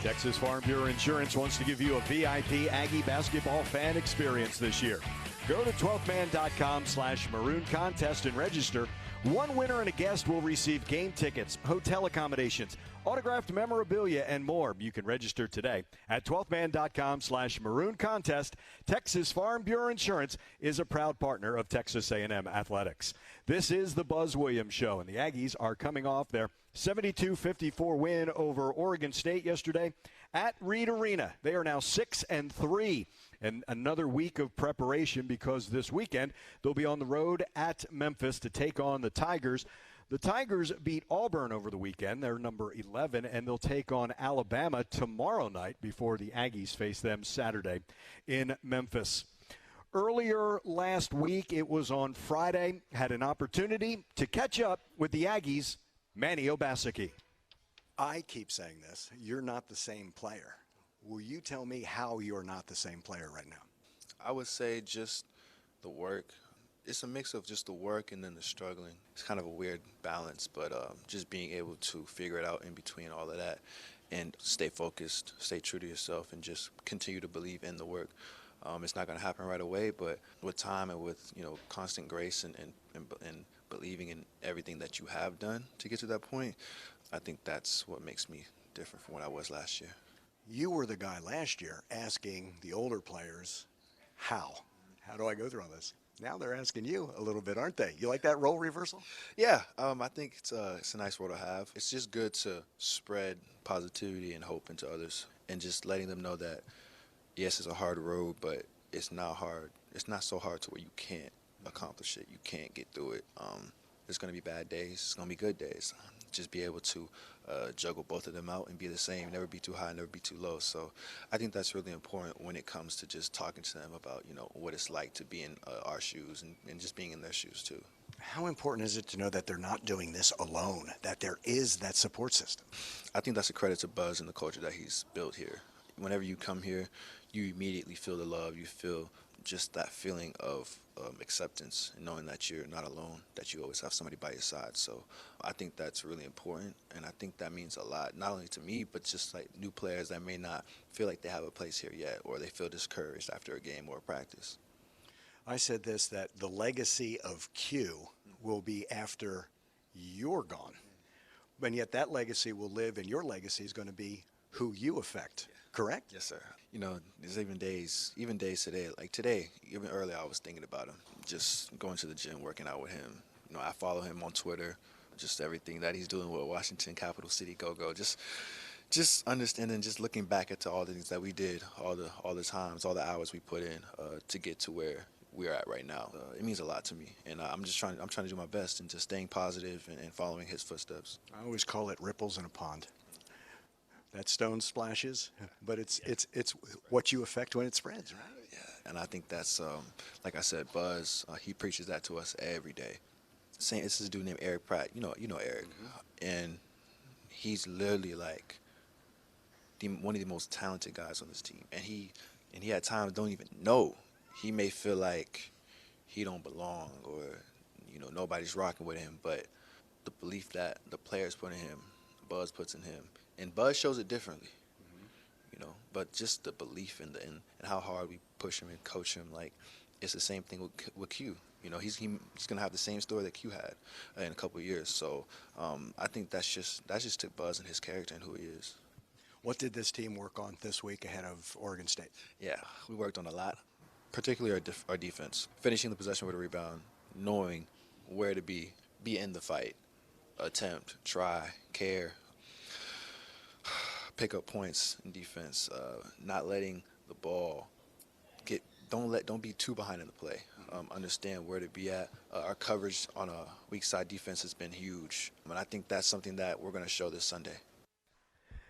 Texas Farm Bureau Insurance wants to give you a VIP Aggie basketball fan experience this year. Go to 12man.com/maroon contest and register. One winner and a guest will receive game tickets, hotel accommodations, autographed memorabilia, and more. You can register today at 12man.com/maroon contest. Texas Farm Bureau Insurance is a proud partner of Texas A&M Athletics. This is the Buzz Williams Show, and the Aggies are coming off their 72-54 win over Oregon State yesterday at Reed Arena. They are now 6-3. And another week of preparation because this weekend they'll be on the road at Memphis to take on the Tigers. The Tigers beat Auburn over the weekend. They're number 11, and they'll take on Alabama tomorrow night before the Aggies face them Saturday in Memphis. Earlier last week, it was on Friday, had an opportunity to catch up with the Aggies' Manny Obaseki. I keep saying this. You're not the same player. Will you tell me how you're not the same player right now? I would say just the work. It's a mix of just the work and then the struggling. It's kind of a weird balance, but just being able to figure it out in between all of that and stay focused, stay true to yourself, and just continue to believe in the work. It's not going to happen right away, but with time and with constant grace and believing in everything that you have done to get to that point, I think that's what makes me different from what I was last year. You were the guy last year asking the older players, how do I go through all this? Now they're asking you a little bit, aren't they? You like that role reversal? Yeah, I think it's a nice role to have. It's just good to spread positivity and hope into others and just letting them know that, yes, it's a hard road, but it's not hard. It's not so hard to where you can't accomplish it. You can't get through it. There's going to be bad days. It's going to be good days. Just be able to juggle both of them out and be the same, never be too high, never be too low. So I think that's really important when it comes to just talking to them about, what it's like to be in our shoes and just being in their shoes too. How important is it to know that they're not doing this alone, that there is that support system? I think that's a credit to Buzz and the culture that he's built here. Whenever you come here, you immediately feel the love. You feel just that feeling of acceptance and knowing that you're not alone, that you always have somebody by your side. So I think that's really important, and I think that means a lot, not only to me, but just like new players that may not feel like they have a place here yet, or they feel discouraged after a game or a practice. I said this, that the legacy of Q will be after you're gone, and yet that legacy will live, and your legacy is going to be who you affect. Correct? Yes, sir. There's even days today, like today, even earlier, I was thinking about him, just going to the gym, working out with him. I follow him on Twitter, just everything that he's doing with Washington, Capital City, go. Just understanding, just looking back at all the things that we did, all the times, all the hours we put in to get to where we're at right now. It means a lot to me, and I'm trying to do my best and just staying positive and following his footsteps. I always call it ripples in a pond. That stone splashes, but it's what you affect when it spreads, right? Yeah, and I think that's, like I said, Buzz, he preaches that to us every day. It's this dude named Eric Pratt. You know Eric. Mm-hmm. And he's literally like one of the most talented guys on this team. And he at times don't even know. He may feel like he don't belong or, nobody's rocking with him, but the belief that the players put in him, Buzz puts in him, and Buzz shows it differently, but just the belief in and how hard we push him and coach him, like it's the same thing with Q. He's going to have the same story that Q had in a couple of years. So I think that's just to Buzz and his character and who he is. What did this team work on this week ahead of Oregon State? Yeah, we worked on a lot, particularly our defense. Finishing the possession with a rebound, knowing where to be in the fight, attempt, try, care, pick up points in defense, not letting the ball don't be too behind in the play. Understand where to be at. Our coverage on a weak side defense has been huge, and I think that's something that we're going to show this Sunday.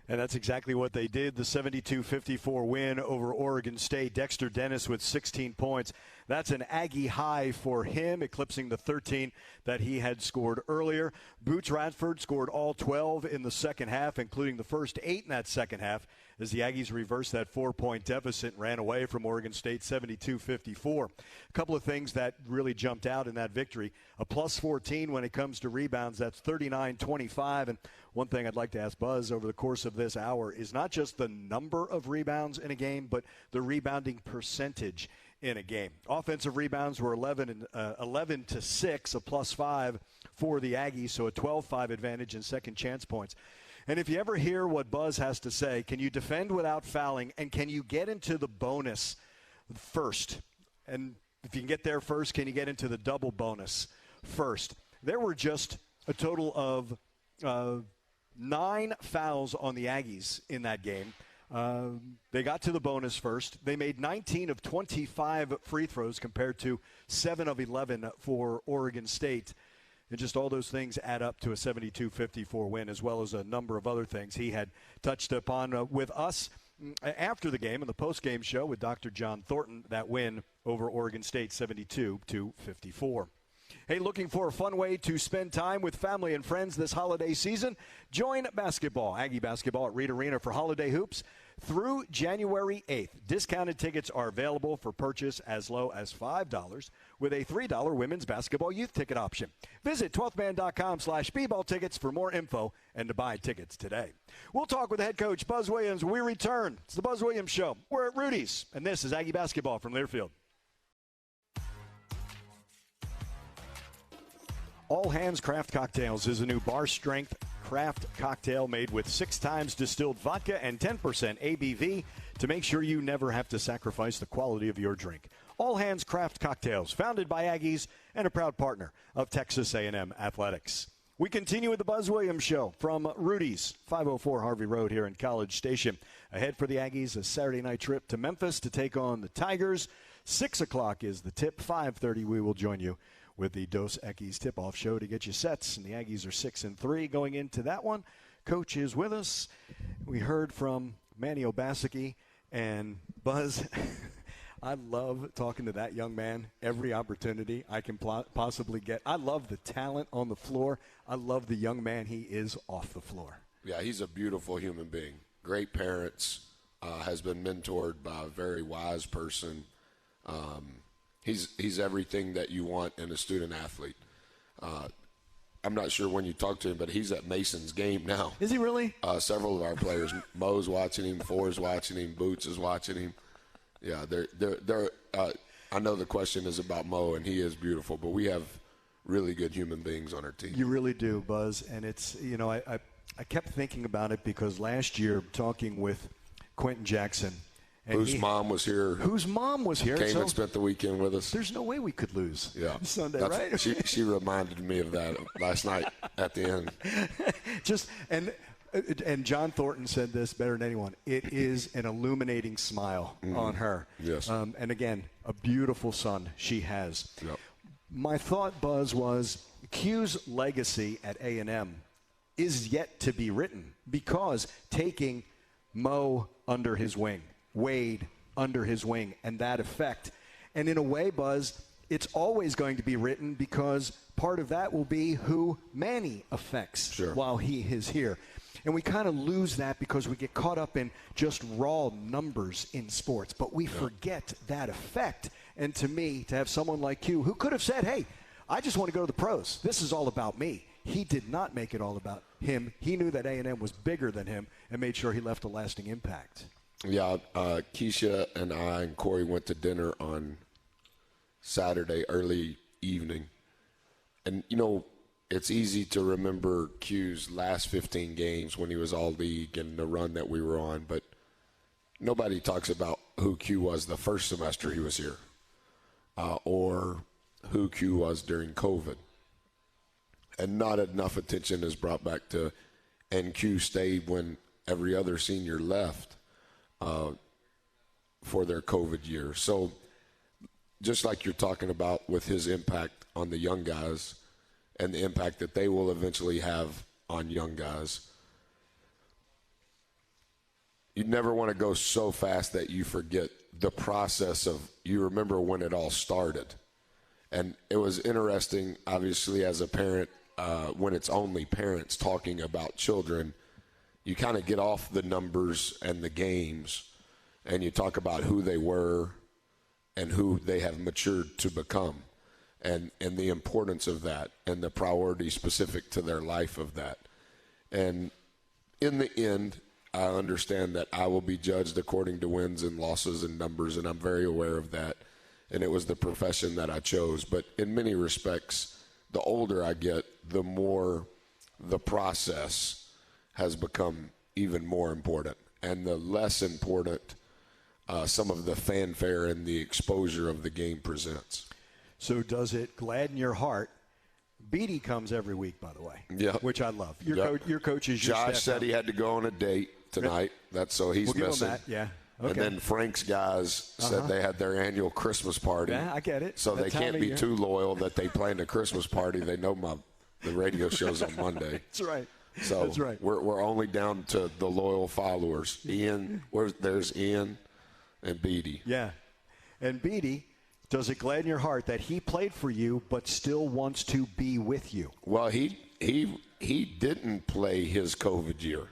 And that's exactly what they did. The 72-54 win over Oregon State. Dexter Dennis with 16 points. That's an Aggie high for him, eclipsing the 13 that he had scored earlier. Boots Radford scored all 12 in the second half, including the first 8 in that second half, as the Aggies reversed that 4-point deficit and ran away from Oregon State 72-54. A couple of things that really jumped out in that victory. A plus 14 when it comes to rebounds. That's 39-25. And one thing I'd like to ask Buzz over the course of this hour is not just the number of rebounds in a game, but the rebounding percentage in a game. Offensive rebounds were 11-6, a plus 5 for the Aggies, so a 12-5 advantage in second chance points. And if you ever hear what Buzz has to say, can you defend without fouling, and can you get into the bonus first? And if you can get there first, can you get into the double bonus first? There were just a total of 9 fouls on the Aggies in that game. They got to the bonus first. They made 19 of 25 free throws compared to 7 of 11 for Oregon State. And just all those things add up to a 72-54 win, as well as a number of other things he had touched upon with us after the game in the post-game show with Dr. John Thornton, that win over Oregon State 72-54. Hey, looking for a fun way to spend time with family and friends this holiday season? Join basketball, Aggie basketball at Reed Arena for holiday hoops through January 8th. Discounted tickets are available for purchase as low as $5 with a $3 women's basketball youth ticket option. Visit 12thman.com/bball tickets for more info and to buy tickets today. We'll talk with head coach Buzz Williams when we return. It's the Buzz Williams Show. We're at Rudy's, and this is Aggie basketball from Learfield. All Hands Craft Cocktails is a new bar-strength craft cocktail made with 6 times distilled vodka and 10% ABV to make sure you never have to sacrifice the quality of your drink. All Hands Craft Cocktails, founded by Aggies and a proud partner of Texas A&M Athletics. We continue with the Buzz Williams Show from Rudy's, 504 Harvey Road here in College Station. Ahead for the Aggies, a Saturday night trip to Memphis to take on the Tigers. 6 o'clock is the tip. 5:30 we will join you with the Dos Equis tip-off show to get you sets. And the Aggies are 6-3 going into that one. Coach is with us. We heard from Manny Obaseki and Buzz. I love talking to that young man every opportunity I can possibly get. I love the talent on the floor. I love the young man he is off the floor. Yeah, he's a beautiful human being. Great parents, has been mentored by a very wise person. He's everything that you want in a student athlete. I'm not sure when you talk to him, but he's at Mason's game now. Is he really? Several of our players. Mo's watching him. Four's watching him. Boots is watching him. Yeah, I know the question is about Mo, and he is beautiful, but we have really good human beings on our team. You really do, Buzz. And it's, I kept thinking about it because last year, talking with Quentin Jackson, whose mom was here. Came and spent the weekend with us. There's no way we could lose Sunday, right? She reminded me of that last night at the end. And John Thornton said this better than anyone. It is an illuminating smile on her. Yes. And again, a beautiful son she has. Yep. My thought, Buzz, was Q's legacy at A&M is yet to be written because taking Mo under his wing, Wade under his wing, and that effect. And in a way, Buzz, it's always going to be written because part of that will be who Manny affects while he is here. And we kind of lose that because we get caught up in just raw numbers in sports. But we forget that effect. And to me, to have someone like Q who could have said, hey, I just want to go to the pros. This is all about me. He did not make it all about him. He knew that A&M was bigger than him and made sure he left a lasting impact. Yeah, Keisha and I and Corey went to dinner on Saturday early evening. And, it's easy to remember Q's last 15 games when he was all-league and the run that we were on, but nobody talks about who Q was the first semester he was here or who Q was during COVID. And not enough attention is brought back to, and Q stayed when every other senior left for their COVID year. So just like you're talking about with his impact on the young guys and the impact that they will eventually have on young guys, you never want to go so fast that you forget the process of, you remember when it all started. And it was interesting, obviously, as a parent, when it's only parents talking about children, you kind of get off the numbers and the games, and you talk about who they were and who they have matured to become, and the importance of that and the priority specific to their life of that. And in the end, I understand that I will be judged according to wins and losses and numbers, and I'm very aware of that. And it was the profession that I chose. But in many respects, the older I get, the more the process has become even more important, and the less important some of the fanfare and the exposure of the game presents. So does it gladden your heart? Beatty comes every week, by the way. Yeah, which I love. Your coach is your Josh staff said member. he had to go on a date tonight. That's so he's we'll missing. Give him that. Yeah. Okay. And then Frank's guys said they had their annual Christmas party. Yeah, I get it. So That they time can't of be year. too loyal that they planned a Christmas party. They know the radio show's on Monday. That's right. So That's right. we're only down to the loyal followers. There's Ian and Beatty. Yeah. And Beatty, does it gladden your heart that he played for you but still wants to be with you? Well, he didn't play his COVID year,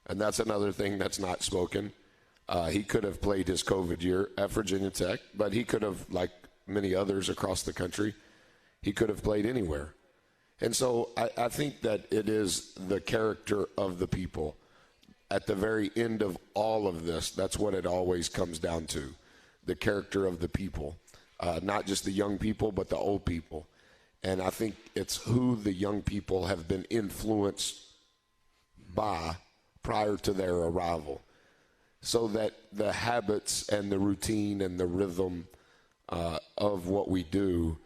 and that's another thing that's not spoken. He could have played his COVID year at Virginia Tech, but he could have, like many others across the country, he could have played anywhere. And so I think that it is the character of the people. At the very end of all of this, that's what it always comes down to, the character of the people. Not just the young people, but the old people. And I think it's who the young people have been influenced by prior to their arrival, so that the habits and the routine and the rhythm of what we do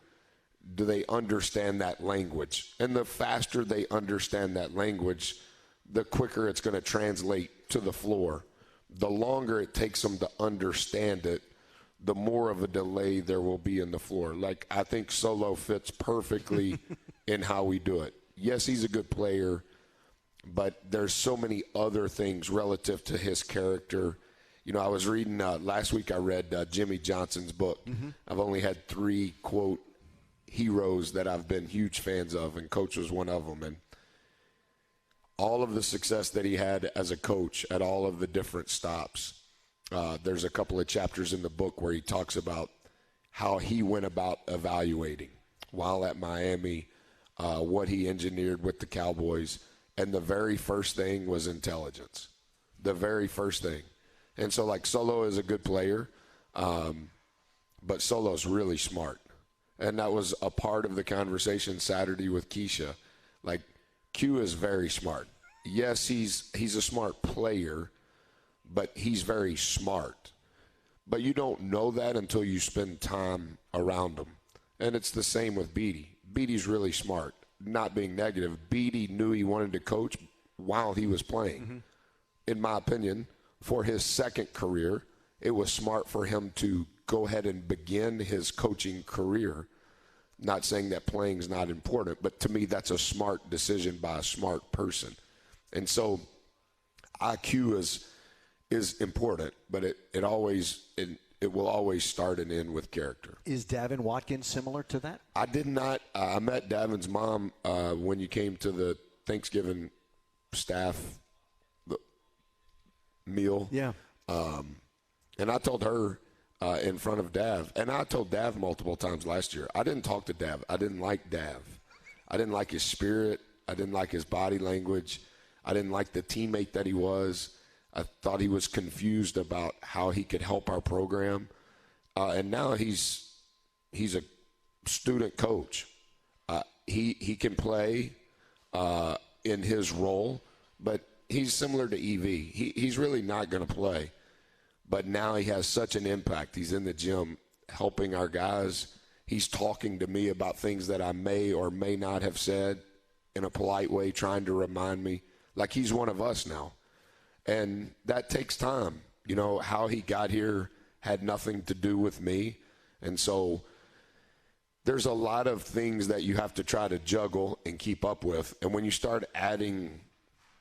they understand that language. And the faster they understand that language, the quicker it's going to translate to the floor. The longer it takes them to understand it, the more of a delay there will be in the floor. Like, I think Solo fits perfectly in how we do it. Yes, he's a good player, but there's so many other things relative to his character. You know, I was reading, last week I read Jimmy Johnson's book. Mm-hmm. I've only had 3, quote, heroes that I've been huge fans of, and Coach was one of them. And all of the success that he had as a coach at all of the different stops, there's a couple of chapters in the book where he talks about how he went about evaluating while at Miami, what he engineered with the Cowboys. And the very first thing was intelligence. The very first thing. And so, like, Solo is a good player, but Solo's really smart. And that was a part of the conversation Saturday with Keisha. Like, Q is very smart. Yes, he's a smart player, but he's very smart. But you don't know that until you spend time around him. And it's the same with Beatty. Beatty's really smart. Not being negative, Beatty knew he wanted to coach while he was playing. Mm-hmm. In my opinion, for his second career, it was smart for him to go ahead and begin his coaching career. Not saying that playing's not important, but to me that's a smart decision by a smart person. And so IQ is important, but it will always start and end with character. Is Davin Watkins similar to that? I did not. I met Davin's mom when you came to the Thanksgiving staff meal. Yeah. And I told her in front of Dav, and I told Dav multiple times last year, I didn't talk to Dav. I didn't like Dav. I didn't like his spirit. I didn't like his body language. I didn't like the teammate that he was. I thought he was confused about how he could help our program. And now he's a student coach. He can play in his role, but he's similar to EV. He's really not going to play. But now he has such an impact. He's in the gym helping our guys. He's talking to me about things that I may or may not have said in a polite way, trying to remind me. Like, he's one of us now. And that takes time. You know, how he got here had nothing to do with me. And so there's a lot of things that you have to try to juggle and keep up with. And when you start adding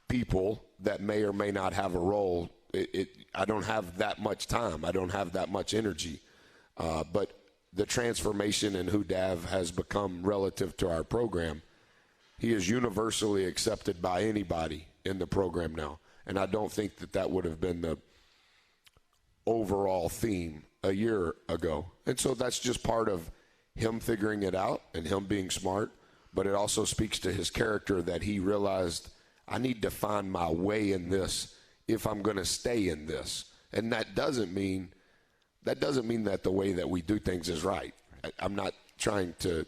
people that may or may not have a role, I don't have that much time. I don't have that much energy. But the transformation in who Dav has become relative to our program, he is universally accepted by anybody in the program now. And I don't think that would have been the overall theme a year ago. And so that's just part of him figuring it out and him being smart. But it also speaks to his character that he realized, I need to find my way in this if I'm going to stay in this. And that doesn't mean that the way that we do things is right. I'm not trying to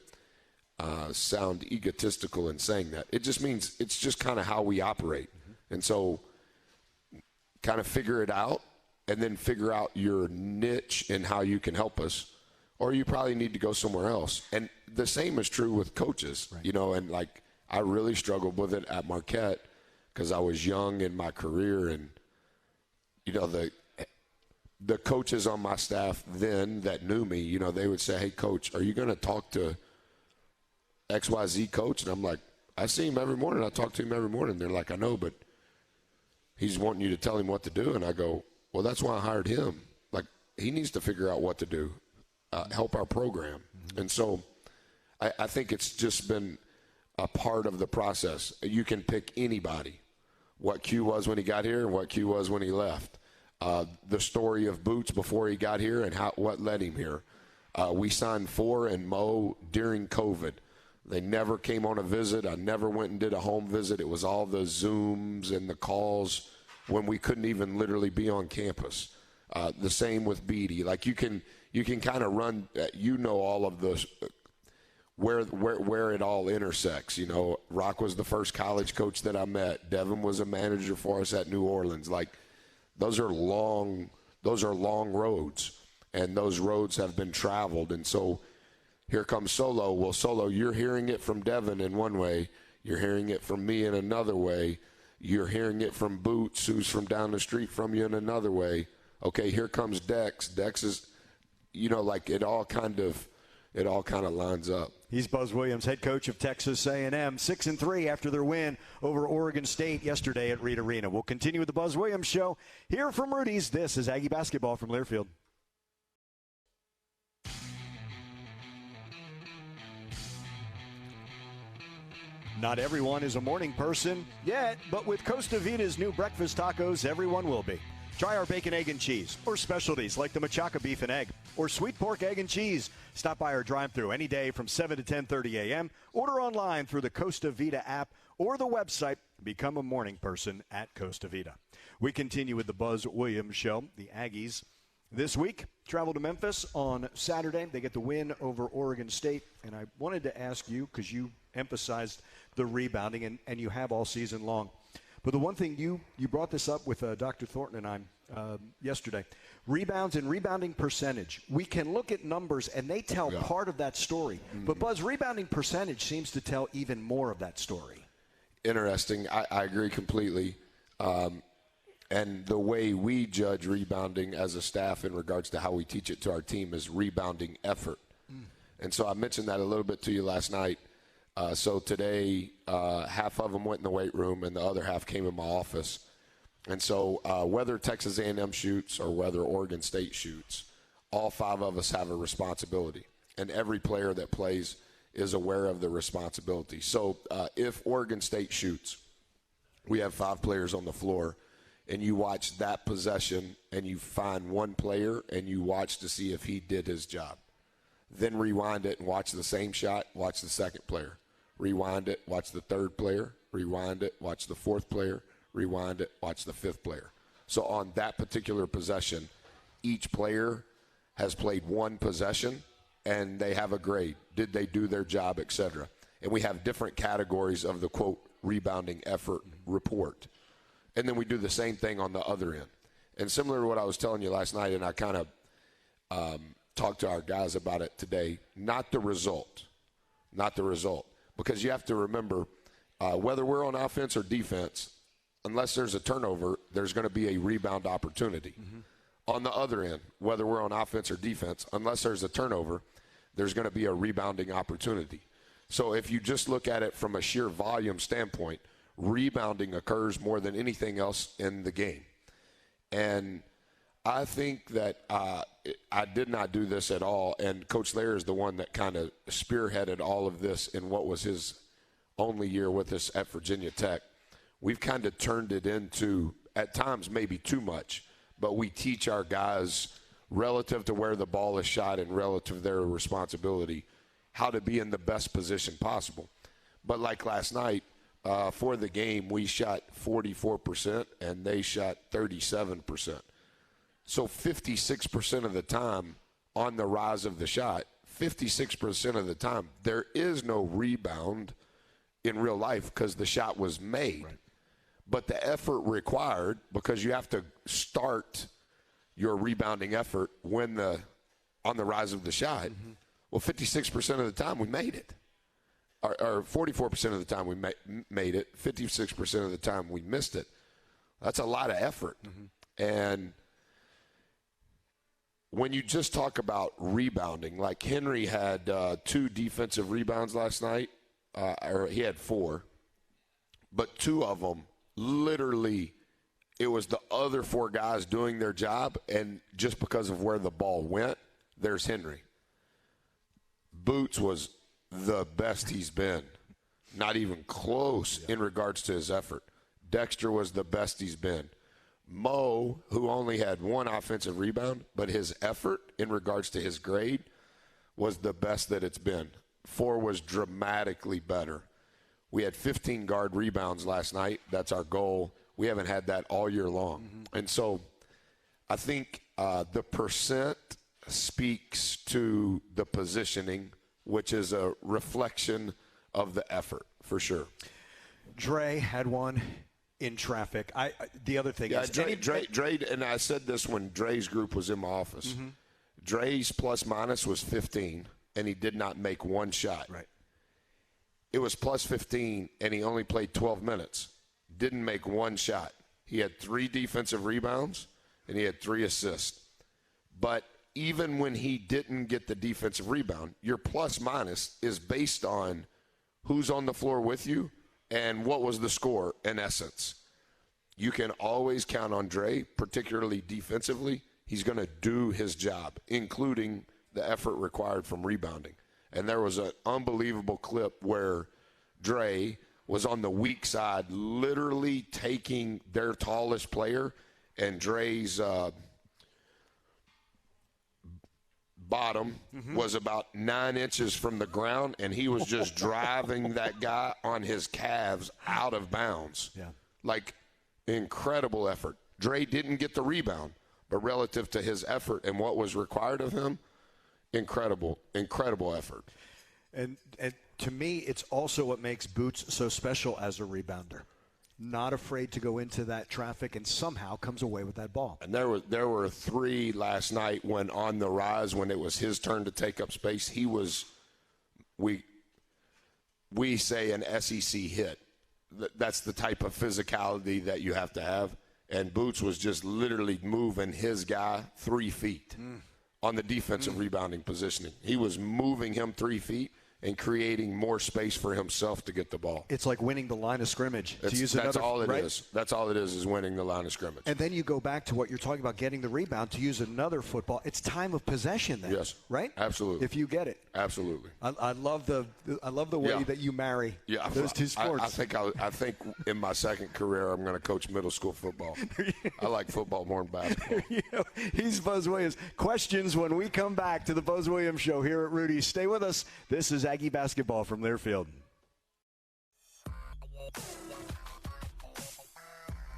sound egotistical in saying that. It just means it's just kind of how we operate. And so kind of figure it out and then figure out your niche and how you can help us, or you probably need to go somewhere else. And the same is true with coaches, you know, and like I really struggled with it at Marquette because I was young in my career, and, you know, the coaches on my staff then that knew me, you know, they would say, hey, coach, are you going to talk to XYZ coach? And I'm like, I see him every morning. I talk to him every morning. They're like, I know, but he's wanting you to tell him what to do. And I go, well, that's why I hired him. Like, he needs to figure out what to do, help our program. And so I think it's just been a part of the process. You can pick anybody, what Q was when he got here and what Q was when he left. The story of Boots before he got here and what led him here. We signed Four and Mo during COVID. They never came on a visit. I never went and did a home visit. It was all the Zooms and the calls when we couldn't even literally be on campus. The same with Beatty. Like you can kind of run, you know, all of those, where it all intersects. You know, Rock was the first college coach that I met. Devin was a manager for us at New Orleans. Like, those are long roads, and those roads have been traveled. And so here comes Solo. Well, Solo, you're hearing it from Devin in one way. You're hearing it from me in another way. You're hearing it from Boots, who's from down the street from you, in another way. Okay, here comes Dex. Dex is, you know, like it all kind of lines up. He's Buzz Williams, head coach of Texas A&M, 6-3 after their win over Oregon State yesterday at Reed Arena. We'll continue with the Buzz Williams Show here from Rudy's. This is Aggie basketball from Learfield. Not everyone is a morning person yet, but with Costa Vita's new breakfast tacos, everyone will be. Try our bacon, egg, and cheese, or specialties like the machaca beef and egg, or sweet pork, egg, and cheese. Stop by our drive-thru any day from 7 to 10:30 a.m. Order online through the Costa Vita app or the website. Become a morning person at Costa Vita. We continue with the Buzz Williams Show. The Aggies this week travel to Memphis on Saturday. They get the win over Oregon State. And I wanted to ask you, because you emphasized the rebounding, and you have all season long. But the one thing you brought this up with Dr. Thornton and I yesterday, rebounds and rebounding percentage. We can look at numbers, and they tell part of that story. Mm-hmm. But, Buzz, rebounding percentage seems to tell even more of that story. Interesting. I agree completely. And the way we judge rebounding as a staff in regards to how we teach it to our team is rebounding effort. And so I mentioned that a little bit to you last night. So today, half of them went in the weight room and the other half came in my office. And so whether Texas A&M shoots or whether Oregon State shoots, all five of us have a responsibility. And every player that plays is aware of the responsibility. So if Oregon State shoots, we have five players on the floor, and you watch that possession and you find one player and you watch to see if he did his job. Then rewind it and watch the same shot, watch the second player. Rewind it, watch the third player. Rewind it, watch the fourth player. Rewind it, watch the fifth player. So on that particular possession, each player has played one possession, and they have a grade. Did they do their job, et cetera. And we have different categories of the, quote, rebounding effort report. And then we do the same thing on the other end. And similar to what I was telling you last night, and I kind of talked to our guys about it today, not the result. Because you have to remember, whether we're on offense or defense, unless there's a turnover, there's going to be a rebound opportunity. Mm-hmm. On the other end, whether we're on offense or defense, unless there's a turnover, there's going to be a rebounding opportunity. So if you just look at it from a sheer volume standpoint, rebounding occurs more than anything else in the game. And I think that I did not do this at all, and Coach Lair is the one that kind of spearheaded all of this in what was his only year with us at Virginia Tech. We've kind of turned it into, at times, maybe too much, but we teach our guys relative to where the ball is shot and relative to their responsibility how to be in the best position possible. But like last night, for the game, we shot 44% and they shot 37%. So 56% of the time on the rise of the shot, 56% of the time, there is no rebound in real life because the shot was made. Right. But the effort required, because you have to start your rebounding effort on the rise of the shot, well, 56% of the time we made it. Or 44% of the time we made it, 56% of the time we missed it. That's a lot of effort. And when you just talk about rebounding, like Henry had 2 defensive rebounds last night, or he had 4, but 2 of them, literally, it was the other 4 guys doing their job, and just because of where the ball went, there's Henry. Boots was the best he's been, not even close in regards to his effort. Dexter was the best he's been. Mo, who only had 1 offensive rebound, but his effort in regards to his grade was the best that it's been. 4 was dramatically better. We had 15 guard rebounds last night. That's our goal. We haven't had that all year long. And so I think the percent speaks to the positioning, which is a reflection of the effort, for sure. Dre had one in traffic. The other thing is Dre, and I said this when Dre's group was in my office. Dre's plus minus was 15, and he did not make 1 shot. Right. It was plus 15, and he only played 12 minutes. Didn't make 1 shot. He had 3 defensive rebounds, and he had 3 assists. But even when he didn't get the defensive rebound, your plus minus is based on who's on the floor with you and what was the score in essence. You can always count on Dre, particularly defensively. He's going to do his job, including the effort required from rebounding. And there was an unbelievable clip where Dre was on the weak side, literally taking their tallest player, and Dre's bottom was about 9 inches from the ground, and he was just driving that guy on his calves out of bounds. Yeah. Like, incredible effort. Dre didn't get the rebound, but relative to his effort and what was required of him, incredible effort. And to me, it's also what makes Boots so special as a rebounder. Not afraid to go into that traffic and somehow comes away with that ball. And there were 3 last night when on the rise, when it was his turn to take up space. He was, we say, an SEC hit. That's the type of physicality that you have to have. And Boots was just literally moving his guy 3 feet on the defensive rebounding positioning. He was moving him 3 feet and creating more space for himself to get the ball. It's like winning the line of scrimmage. That's all it is. That's all it is winning the line of scrimmage. And then you go back to what you're talking about, getting the rebound, to use another football. It's time of possession then. Yes. Right? Absolutely. If you get it. Absolutely. I love the way that you marry those 2 sports. I think in my second career I'm going to coach middle school football. I like football more than basketball. He's Buzz Williams. Questions when we come back to the Buzz Williams Show here at Rudy. Stay with us. This is Aggie basketball from Learfield.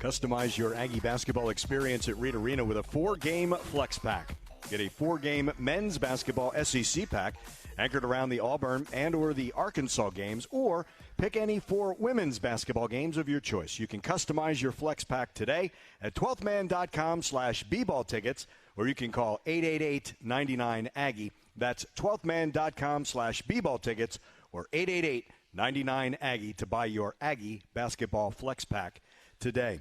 Customize your Aggie basketball experience at Reed Arena with a 4-game flex pack. Get a 4-game men's basketball SEC pack anchored around the Auburn and or the Arkansas games, or pick any 4 women's basketball games of your choice. You can customize your flex pack today at 12thman.com/b-ball tickets, or you can call 888-99-AGGIE. That's 12thman.com/b-ball tickets or 888-99-AGGIE to buy your Aggie basketball flex pack today.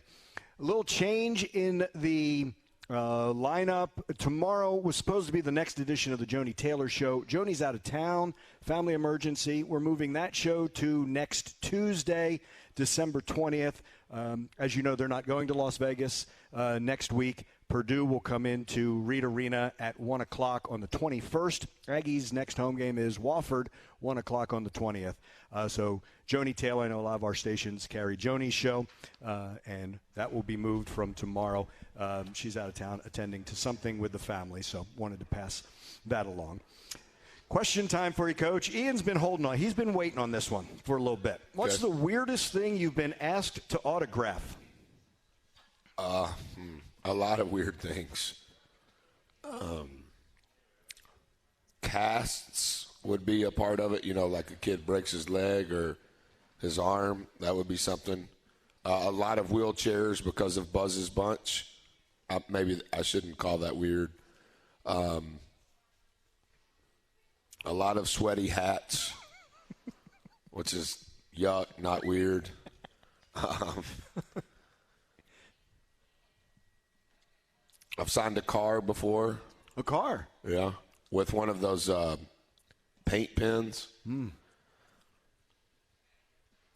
A little change in the lineup. Tomorrow was supposed to be the next edition of the Joni Taylor Show. Joni's out of town, family emergency. We're moving that show to next Tuesday. December 20th. As you know, they're not going to Las Vegas next week. Purdue will come into Reed Arena at 1 o'clock on the 21st. Aggies' next home game is Wofford, 1 o'clock on the 20th. So Joni Taylor, I know a lot of our stations carry Joni's show, and that will be moved from tomorrow. She's out of town attending to something with the family, so wanted to pass that along. Question time for you, Coach. Ian's been holding on. He's been waiting on this one for a little bit. What's the weirdest thing you've been asked to autograph? A lot of weird things. Casts would be a part of it. You know, like a kid breaks his leg or his arm. That would be something. A lot of wheelchairs because of Buzz's Bunch. Maybe I shouldn't call that weird. A lot of sweaty hats, which is yuck, not weird. I've signed a car before. A car? Yeah, with one of those paint pens.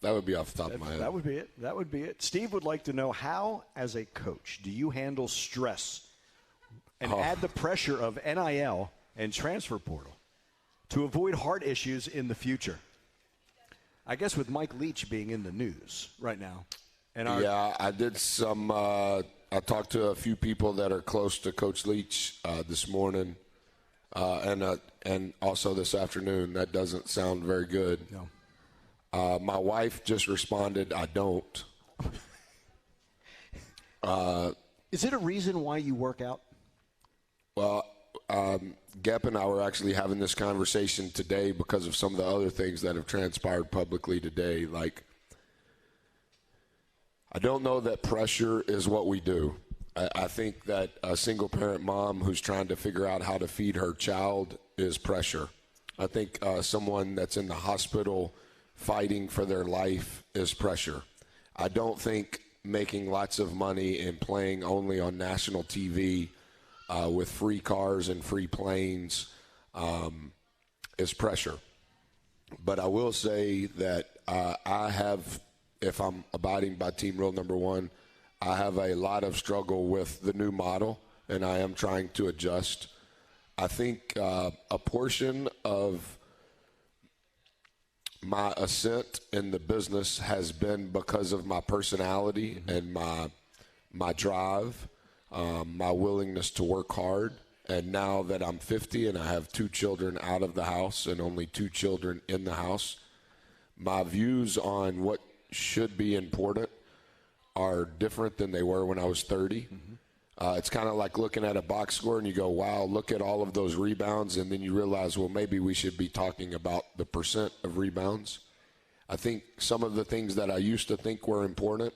That would be off the top of my head. That would be it. That would be it. Steve would like to know, how, as a coach, do you handle stress and add the pressure of NIL and transfer portal to avoid heart issues in the future? I guess with Mike Leach being in the news right now. Yeah, I did some I talked to a few people that are close to Coach Leach this morning and also this afternoon. That doesn't sound very good. No. My wife just responded, I don't. Is it a reason why you work out? Well, Gep and I were actually having this conversation today because of some of the other things that have transpired publicly today. Like, I don't know that pressure is what we do. I think that a single-parent mom who's trying to figure out how to feed her child is pressure. I think someone that's in the hospital fighting for their life is pressure. I don't think making lots of money and playing only on national TV with free cars and free planes is pressure. But I will say that I have, if I'm abiding by team rule number one, I have a lot of struggle with the new model, and I am trying to adjust. I think a portion of my ascent in the business has been because of my personality and my drive, my willingness to work hard. And now that I'm 50 and I have 2 children out of the house and only 2 children in the house, my views on what should be important are different than they were when I was 30. It's kind of like looking at a box score and you go, wow, look at all of those rebounds, and then you realize, well, maybe we should be talking about the percent of rebounds. I think some of the things that I used to think were important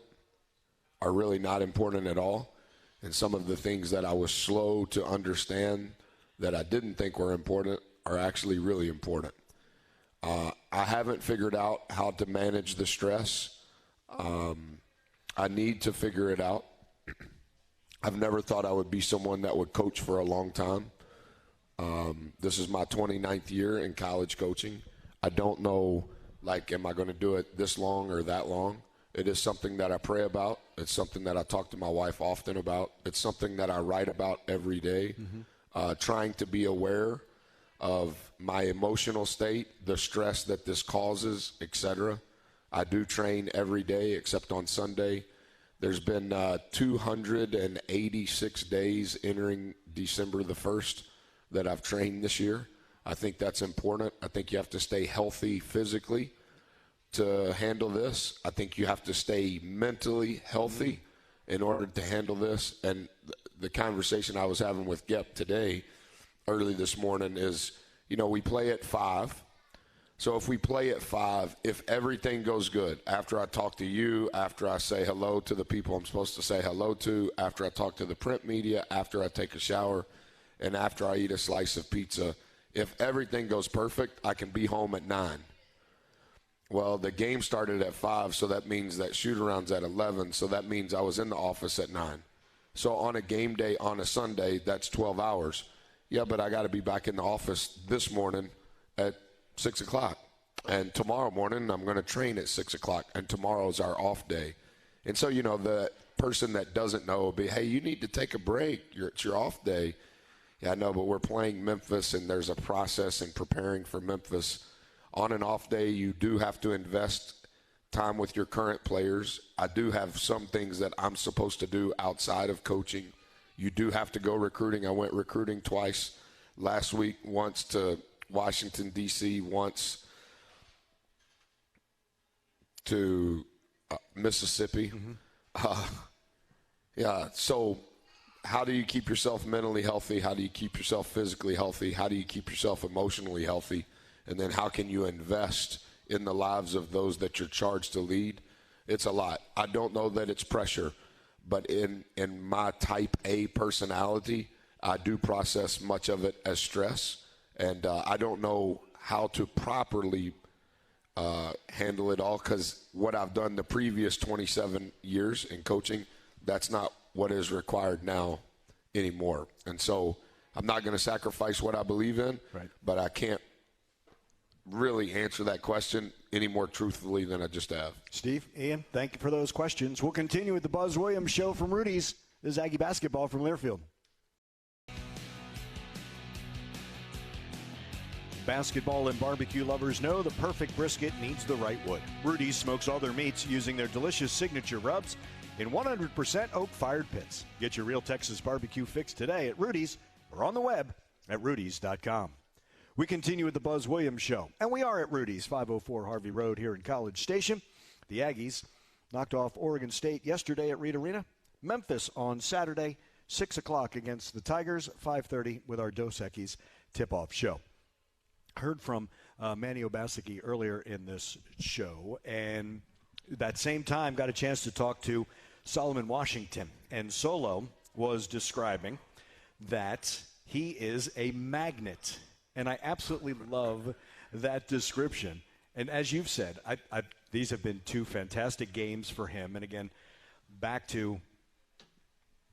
are really not important at all, and some of the things that I was slow to understand that I didn't think were important are actually really important. I haven't figured out how to manage the stress. I need to figure it out. I've never thought I would be someone that would coach for a long time. This is my 29th year in college coaching. I don't know, like, am I going to do it this long or that long? It is something that I pray about. It's something that I talk to my wife often about. It's something that I write about every day, trying to be aware of my emotional state, the stress that this causes, etc. I do train every day except on Sunday. There's been 286 days entering December the 1st that I've trained this year. I think that's important. I think you have to stay healthy physically to handle this. I think you have to stay mentally healthy in order to handle this. And the conversation I was having with Gep today, early this morning, is, you know, we play at 5. So if we play at 5, if everything goes good, after I talk to you, after I say hello to the people I'm supposed to say hello to, after I talk to the print media, after I take a shower, and after I eat a slice of pizza, if everything goes perfect, I can be home at 9. Well, the game started at 5, so that means that shoot-around's at 11, so that means I was in the office at 9. So on a game day on a Sunday, that's 12 hours. Yeah, but I got to be back in the office this morning at 6 o'clock. And tomorrow morning, I'm going to train at 6 o'clock, and tomorrow's our off day. And so, the person that doesn't know will be, hey, you need to take a break. It's your off day. Yeah, I know, but we're playing Memphis, and there's a process in preparing for Memphis. On an off day, you do have to invest time with your current players. I do have some things that I'm supposed to do outside of coaching. You do have to go recruiting. I went recruiting twice last week, once to Washington, D.C., once to Mississippi. Yeah, so how do you keep yourself mentally healthy? How do you keep yourself physically healthy? How do you keep yourself emotionally healthy? And then how can you invest in the lives of those that you're charged to lead? It's a lot. I don't know that it's pressure, but in my type A personality, I do process much of it as stress, and I don't know how to properly handle it all, because what I've done the previous 27 years in coaching, that's not what is required now anymore. And so I'm not going to sacrifice what I believe in, right, but I can't really answer that question any more truthfully than I just have. Steve, Ian, thank you for those questions. We'll continue with the Buzz Williams Show from Rudy's. This is Aggie basketball from Learfield. Basketball and barbecue lovers know the perfect brisket needs the right wood. Rudy's smokes all their meats using their delicious signature rubs in 100% oak-fired pits. Get your real Texas barbecue fix today at Rudy's or on the web at rudys.com. We continue with the Buzz Williams Show, and we are at Rudy's, 504 Harvey Road here in College Station. The Aggies knocked off Oregon State yesterday at Reed Arena. Memphis on Saturday, 6 o'clock against the Tigers, 5:30 with our Dos Equis tip-off show. Heard from Manny Obaseki earlier in this show, and that same time got a chance to talk to Solomon Washington. And Solo was describing that he is a magnet. And I absolutely love that description. And as you've said, these have been two fantastic games for him. And again, back to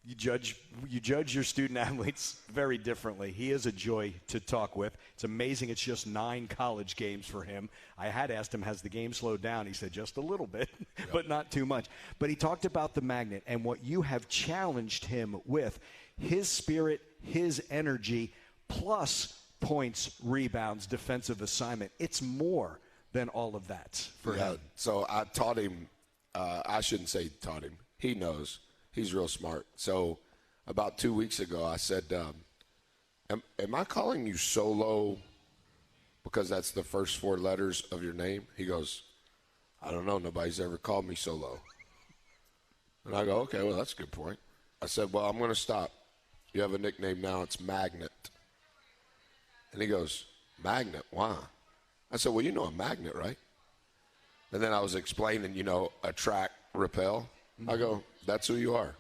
you judge your student athletes very differently. He is a joy to talk with. It's amazing it's just 9 college games for him. I had asked him, has the game slowed down? He said, just a little bit, but not too much. But he talked about the magnet and what you have challenged him with, his spirit, his energy, plus points, rebounds, defensive assignment. It's more than all of that for him. So I taught him, I shouldn't say taught him, he knows. He's real smart. So about 2 weeks ago, I said, am I calling you Solo because that's the first 4 letters of your name? He goes, I don't know. Nobody's ever called me Solo. And I go, okay, well, that's a good point. I said, well, I'm going to stop. You have a nickname now. It's Magnet. And he goes, Magnet? Why? I said, well, you know a magnet, right? And then I was explaining, attract, repel. I go, that's who you are.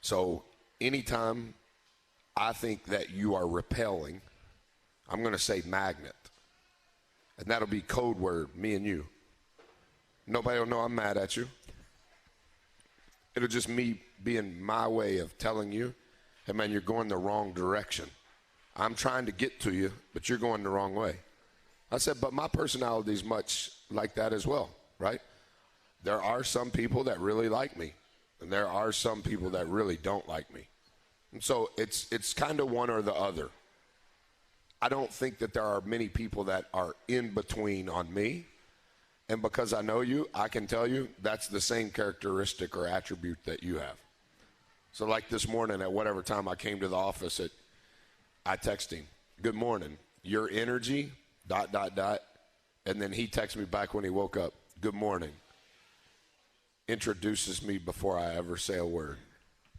So anytime I think that you are repelling, I'm going to say magnet. And that'll be code word, me and you. Nobody will know I'm mad at you. It'll just me being my way of telling you, hey, man, you're going the wrong direction. I'm trying to get to you, but you're going the wrong way. I said, but my personality is much like that as well, right? There are some people that really like me, and there are some people that really don't like me. And so it's kind of one or the other. I don't think that there are many people that are in between on me. And because I know you, I can tell you that's the same characteristic or attribute that you have. So like this morning at whatever time I came to the office, I text him, good morning, your energy, ... And then he texted me back when he woke up, good morning. Introduces me before I ever say a word.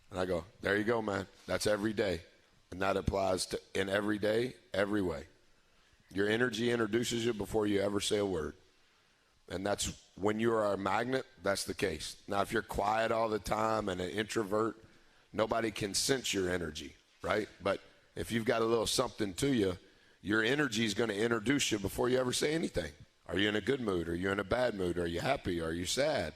And I go, there you go, man. That's every day. And that applies to in every day, every way. Your energy introduces you before you ever say a word. And that's when you are a magnet, that's the case. Now, if you're quiet all the time and an introvert, nobody can sense your energy, right? But if you've got a little something to you, your energy is going to introduce you before you ever say anything. Are you in a good mood? Are you in a bad mood? Are you happy? Are you sad?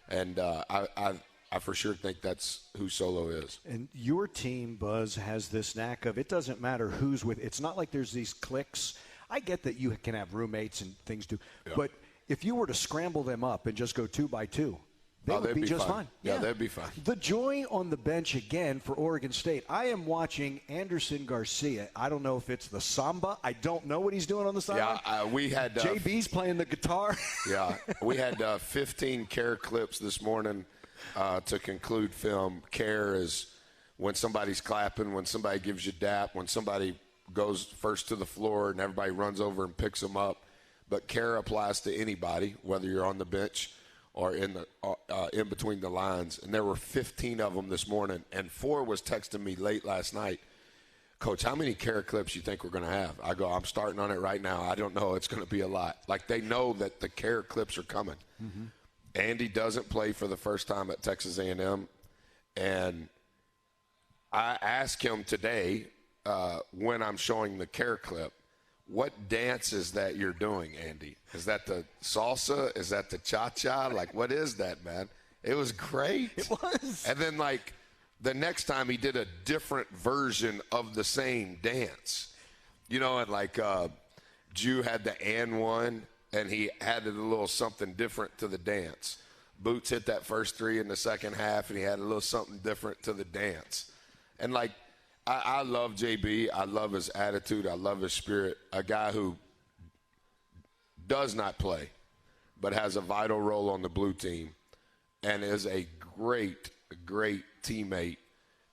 And I for sure think that's who Solo is. And your team, Buzz, has this knack of it doesn't matter who's with. It's not like there's these cliques. I get that you can have roommates and things do, but if you were to scramble them up and just go 2 by 2, they would be just fine. Yeah, they'd be fine. The joy on the bench again for Oregon State. I am watching Anderson Garcia. I don't know if it's the samba. I don't know what he's doing on the sideline. Yeah, we had JB's playing the guitar. Yeah, we had 15 care clips this morning to conclude film. Care is when somebody's clapping, when somebody gives you dap, when somebody goes first to the floor and everybody runs over and picks them up. But care applies to anybody, whether you're on the bench or in between the lines. And there were 15 of them this morning, and 4 was texting me late last night. Coach, how many care clips you think we're going to have? I go, I'm starting on it right now. I don't know. It's going to be a lot. Like, they know that the care clips are coming. Mm-hmm. Andy doesn't play for the first time at Texas A&M, and I asked him today when I'm showing the care clip, what dance is that you're doing, Andy? Is that the salsa? Is that the cha-cha? Like, what is that, man? It was great. It was. And then, like, the next time he did a different version of the same dance. You know, and like Jew had the and one, and he added a little something different to the dance. Boots hit that first 3 in the second half, and he had a little something different to the dance. And, like, I love JB. I love his attitude. I love his spirit. A guy who does not play but has a vital role on the blue team and is a great, great teammate.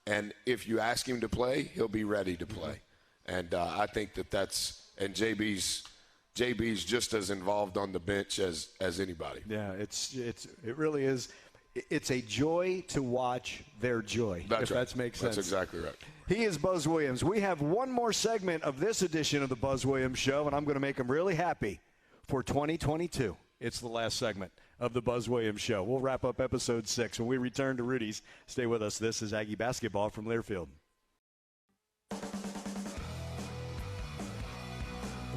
And if you ask him to play, he'll be ready to play. And I think that's – and JB's just as involved on the bench as anybody. Yeah, it really is. It's a joy to watch their joy, if that makes sense. That's exactly right. He is Buzz Williams. We have one more segment of this edition of the Buzz Williams Show, and I'm going to make him really happy for 2022. It's the last segment of the Buzz Williams Show. We'll wrap up episode 6 when we return to Rudy's. Stay with us. This is Aggie Basketball from Learfield.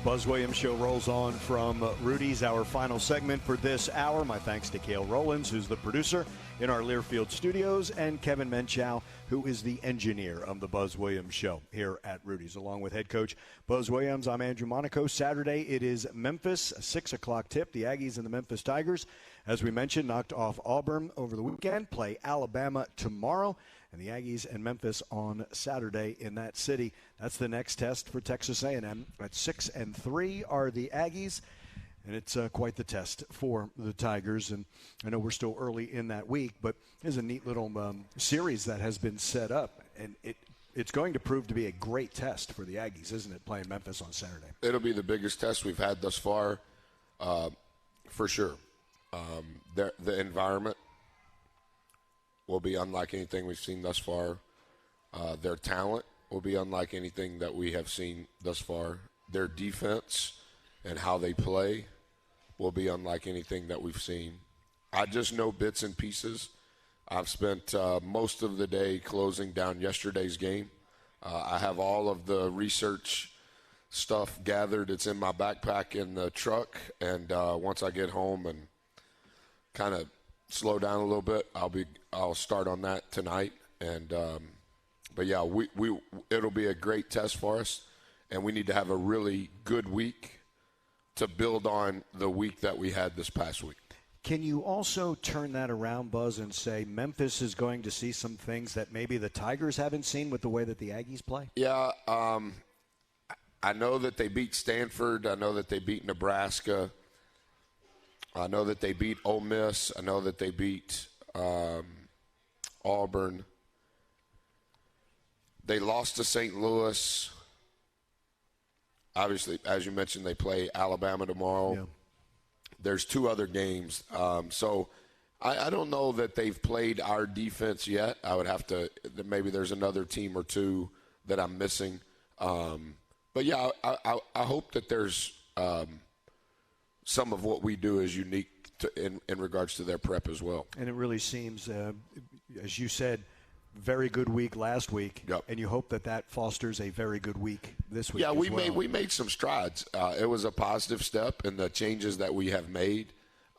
Buzz Williams Show rolls on from Rudy's, our final segment for this hour. My thanks to Cale Rollins, who's the producer in our Learfield studios, and Kevin Menchow, who is the engineer of the Buzz Williams Show here at Rudy's. Along with head coach Buzz Williams, I'm Andrew Monaco. Saturday, it is Memphis, a 6 o'clock tip. The Aggies and the Memphis Tigers, as we mentioned, knocked off Auburn over the weekend, play Alabama tomorrow. And the Aggies and Memphis on Saturday in that city. That's the next test for Texas A&M. At 6-3 are the Aggies, and it's quite the test for the Tigers. And I know we're still early in that week, but there's a neat little series that has been set up, and it's going to prove to be a great test for the Aggies, isn't it, playing Memphis on Saturday? It'll be the biggest test we've had thus far, for sure. The environment will be unlike anything we've seen thus far. Their talent will be unlike anything that we have seen thus far. Their defense and how they play will be unlike anything that we've seen. I just know bits and pieces. I've spent most of the day closing down yesterday's game. I have all of the research stuff gathered. It's in my backpack in the truck, and once I get home and kind of slow down a little bit, I'll start on that tonight. And but yeah, it'll be a great test for us, and we need to have a really good week to build on the week that we had this past week. Can you also turn that around, Buzz, and say Memphis is going to see some things that maybe the Tigers haven't seen with the way that the Aggies play? Yeah, I know that they beat Stanford. I know that they beat Nebraska. I know that they beat Ole Miss. I know that they beat Auburn. They lost to St. Louis. Obviously, as you mentioned, they play Alabama tomorrow. Yeah. There's 2 other games. So I don't know that they've played our defense yet. I would have to – maybe there's another team or 2 that I'm missing. But, yeah, I hope that there's some of what we do is unique in regards to their prep as well. And it really seems, as you said, very good week last week. Yep. And you hope that fosters a very good week this week. Yeah, we made some strides. It was a positive step in the changes that we have made,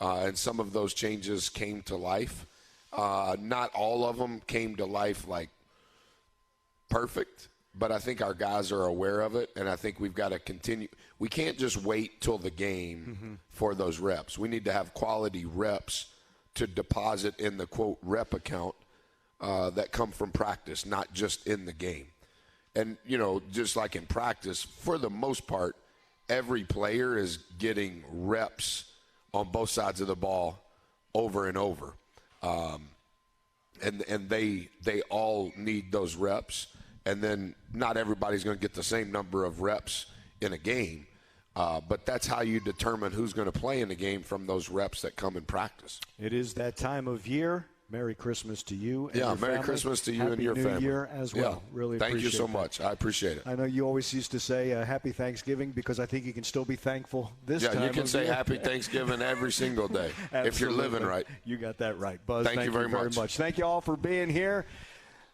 and some of those changes came to life. Not all of them came to life like perfect, but I think our guys are aware of it, and I think we've got to continue. We can't just wait till the game for those reps. We need to have quality reps to deposit in the, quote, rep account that come from practice, not just in the game. And, just like in practice, for the most part, every player is getting reps on both sides of the ball over and over. And they all need those reps. And then not everybody's going to get the same number of reps in a game. But that's how you determine who's going to play in the game from those reps that come in practice. It is that time of year. Merry Christmas to you and your Merry family. Christmas to you Happy and your New family. Year as well. Yeah. Really Thank you so that. much. I appreciate it. I know you always used to say Happy Thanksgiving because I think you can still be thankful this time. Yeah, you can say year. Happy Thanksgiving every single day if you're living right. You got that right. Buzz, thank you very much. Thank you all for being here.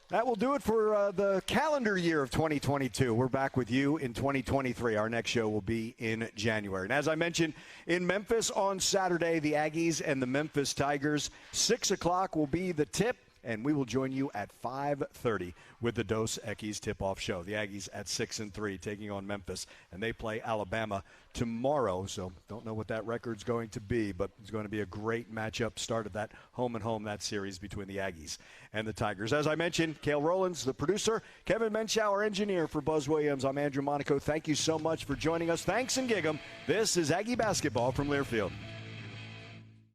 That will do it for the calendar year of 2022. We're back with you in 2023. Our next show will be in January. And as I mentioned, in Memphis on Saturday, the Aggies and the Memphis Tigers. 6 o'clock will be the tip, and we will join you at 5:30 with the Dos Equis tip-off show. The Aggies at 6-3 taking on Memphis, and they play Alabama tomorrow. So don't know what that record's going to be, but it's going to be a great matchup. Start of that home-and-home, that series between the Aggies and the Tigers. As I mentioned, Cale Rowlands, the producer, Kevin Menschow, our engineer. For Buzz Williams, I'm Andrew Monaco. Thank you so much for joining us. Thanks and gig 'em. This is Aggie Basketball from Learfield.